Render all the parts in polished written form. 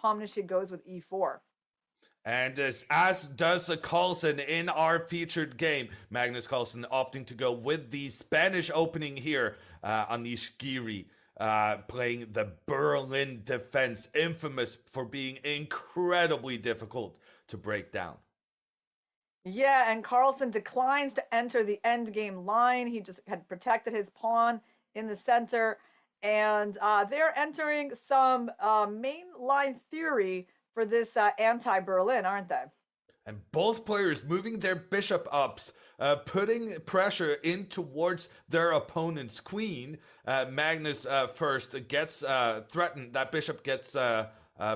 Pomnishi goes with e4. And as does Carlsen in our featured game, Magnus Carlsen opting to go with the Spanish opening here. Anish Giri playing the Berlin defense, infamous for being incredibly difficult to break down. Yeah, and Carlsen declines to enter the endgame line. He just had protected his pawn in the center. And they're entering some main line theory for this anti-Berlin, aren't they? And both players moving their bishop ups, putting pressure in towards their opponent's queen. Magnus first gets threatened. That bishop gets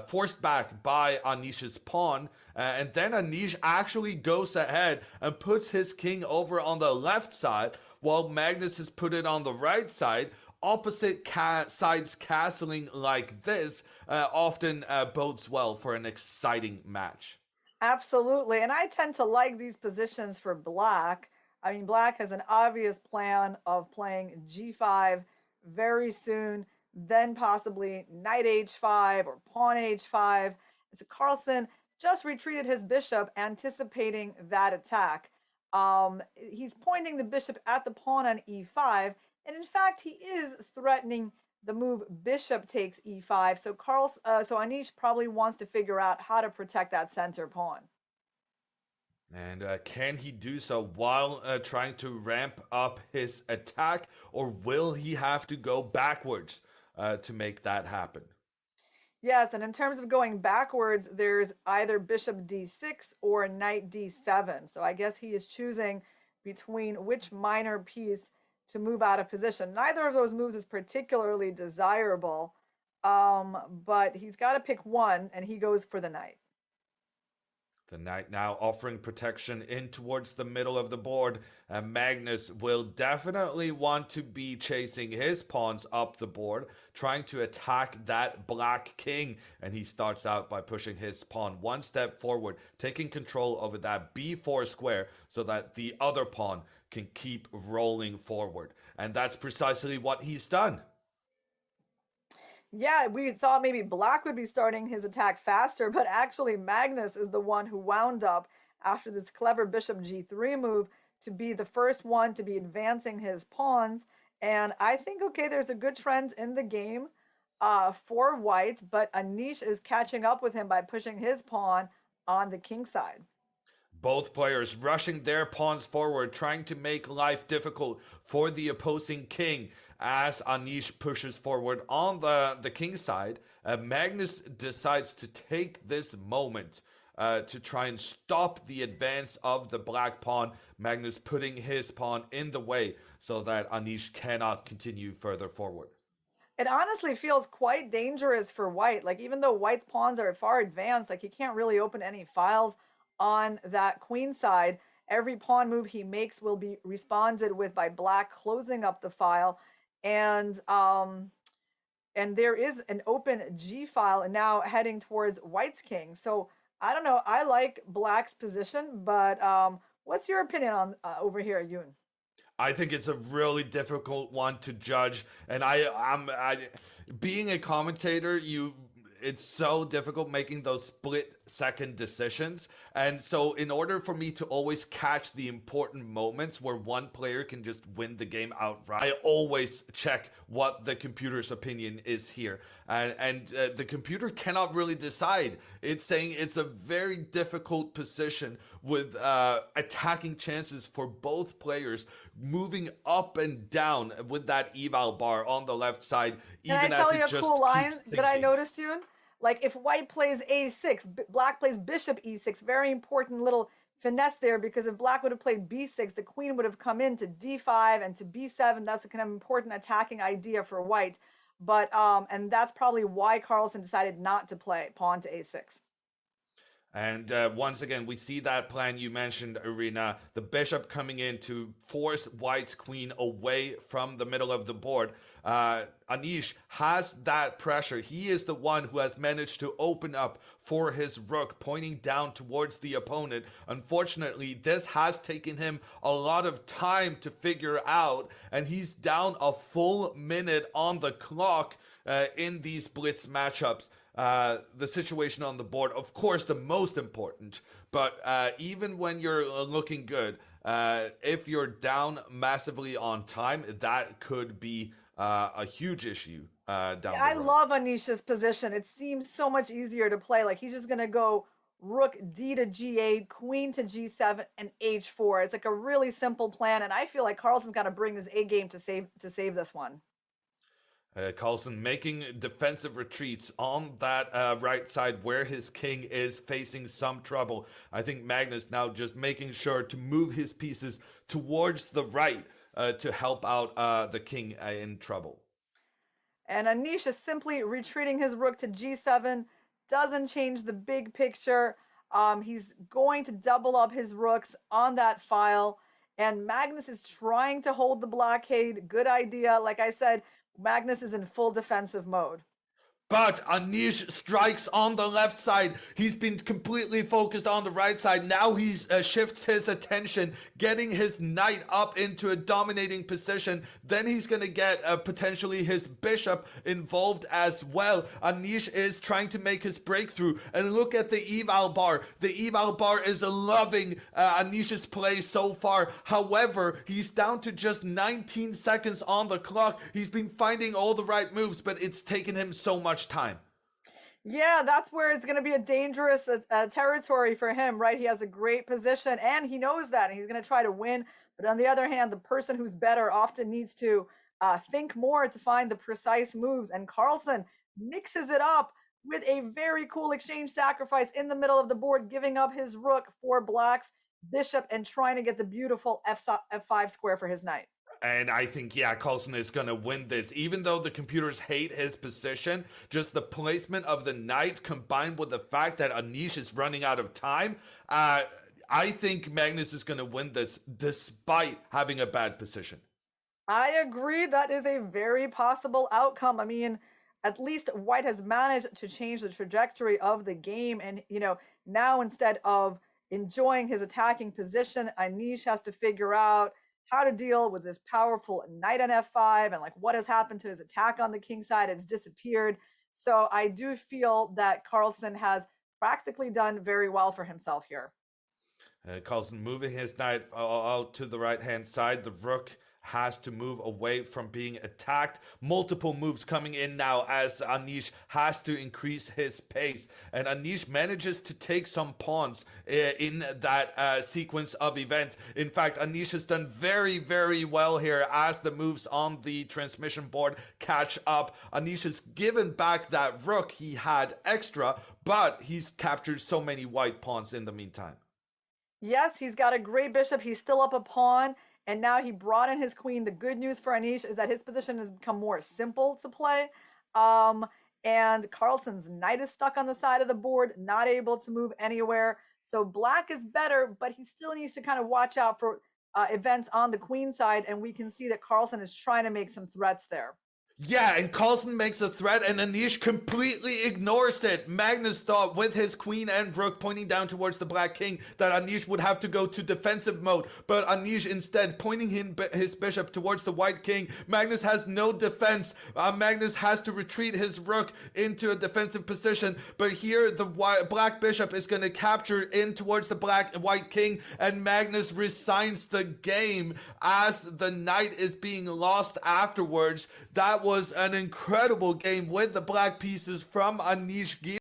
forced back by Anish's pawn. And then Anish actually goes ahead and puts his king over on the left side, while Magnus has put it on the right side. Opposite sides castling like this often bodes well for an exciting match. Absolutely. And I tend to like these positions for black. I mean, black has an obvious plan of playing g5 very soon, then possibly knight h5 or pawn h5. So Carlsen just retreated his bishop, anticipating that attack. He's pointing the bishop at the pawn on e5, and in fact, he is threatening the move bishop takes e5. So so Anish probably wants to figure out how to protect that center pawn. And can he do so while trying to ramp up his attack, or will he have to go backwards to make that happen? Yes, and in terms of going backwards, there's either bishop d6 or knight d7. So I guess he is choosing between which minor piece to move out of position. Neither of those moves is particularly desirable, but he's got to pick one, and he goes for the knight. The knight now offering protection in towards the middle of the board. Magnus will definitely want to be chasing his pawns up the board, trying to attack that black king. And he starts out by pushing his pawn one step forward, taking control over that b4 square so that the other pawn can keep rolling forward. And that's precisely what he's done. Yeah, we thought maybe black would be starting his attack faster, but actually Magnus is the one who wound up, after this clever bishop g3 move, to be the first one to be advancing his pawns. And I think, okay, there's a good trend in the game for white, but Anish is catching up with him by pushing his pawn on the king side. Both players rushing their pawns forward, trying to make life difficult for the opposing king. As Anish pushes forward on the king side, Magnus decides to take this moment to try and stop the advance of the black pawn. Magnus putting his pawn in the way so that Anish cannot continue further forward. It honestly feels quite dangerous for white. Like, even though white's pawns are far advanced, like, he can't really open any files on that queen side. Every pawn move he makes will be responded with by black closing up the file. And there is an open G file now heading towards white's king. So I don't know. I like black's position, but what's your opinion on over here, Yoon? I think it's a really difficult one to judge, and being a commentator, it's so difficult making those split-second decisions. And so in order for me to always catch the important moments where one player can just win the game outright, I always check what the computer's opinion is here. And the computer cannot really decide. It's saying it's a very difficult position with attacking chances for both players, moving up and down with that eval bar on the left side. Can I tell you a cool line that I noticed, Yoon? Like, if white plays a6, black plays bishop e6. Very important little finesse there, because if black would have played b6, the queen would have come in to d5 and to b7. That's a kind of important attacking idea for white. But and that's probably why Carlsen decided not to play pawn to a6. And once again, we see that plan you mentioned, Irina, the bishop coming in to force white's queen away from the middle of the board. Anish has that pressure. He is the one who has managed to open up for his rook, pointing down towards the opponent. Unfortunately, this has taken him a lot of time to figure out, and he's down a full minute on the clock. in these blitz matchups. The situation on the board, of course, the most important. But even when you're looking good, if you're down massively on time, that could be a huge issue down the road. I love Anish's position. It seems so much easier to play. Like he's just going to go rook d to g8, queen to g7, and h4. It's like a really simple plan, and I feel like Carlsen's got to bring his A game to save this one. Carlsen making defensive retreats on that right side where his king is facing some trouble. I think Magnus now just making sure to move his pieces towards the right to help out the king in trouble. And Anish is simply retreating his rook to g7. Doesn't change the big picture. He's going to double up his rooks on that file. And Magnus is trying to hold the blockade. Good idea. Like I said, Magnus is in full defensive mode. But Anish strikes on the left side. He's been completely focused on the right side. Now he shifts his attention, getting his knight up into a dominating position. Then he's going to get potentially his bishop involved as well. Anish is trying to make his breakthrough. And look at the eval bar. The eval bar is loving Anish's play so far. However, he's down to just 19 seconds on the clock. He's been finding all the right moves, but it's taken him so much time. Yeah, that's where it's going to be a dangerous territory for him, right? He has a great position and he knows that, and he's going to try to win. But on the other hand, the person who's better often needs to think more to find the precise moves. And Carlsen mixes it up with a very cool exchange sacrifice in the middle of the board, giving up his rook for Black's bishop and trying to get the beautiful f5 square for his knight. And I think, yeah, Carlsen is going to win this. Even though the computers hate his position, just the placement of the knight combined with the fact that Anish is running out of time, I think Magnus is going to win this despite having a bad position. I agree. That is a very possible outcome. I mean, at least White has managed to change the trajectory of the game. And, now instead of enjoying his attacking position, Anish has to figure out how to deal with this powerful knight on f5 and like what has happened to his attack on the king side. It's disappeared. So I do feel that Carlsen has practically done very well for himself here. Carlsen moving his knight out to the right hand side. The rook has to move away from being attacked. Multiple moves coming in now as Anish has to increase his pace. And Anish manages to take some pawns in that sequence of events. In fact, Anish has done very, very well here as the moves on the transmission board catch up. Anish has given back that rook he had extra, but he's captured so many white pawns in the meantime. Yes, he's got a great bishop. He's still up a pawn. And now he brought in his queen. The good news for Anish is that his position has become more simple to play. And Carlsen's knight is stuck on the side of the board, not able to move anywhere. So Black is better, but he still needs to kind of watch out for events on the queen side. And we can see that Carlsen is trying to make some threats there. Yeah, and Carlsen makes a threat and Anish completely ignores it. Magnus thought with his queen and rook pointing down towards the black king that Anish would have to go to defensive mode, but Anish instead pointing his bishop towards the white king. Magnus has no defense. Magnus has to retreat his rook into a defensive position, but here the black bishop is going to capture in towards the white king, and Magnus resigns the game as the knight is being lost afterwards. That was an incredible game with the black pieces from Anish Giri.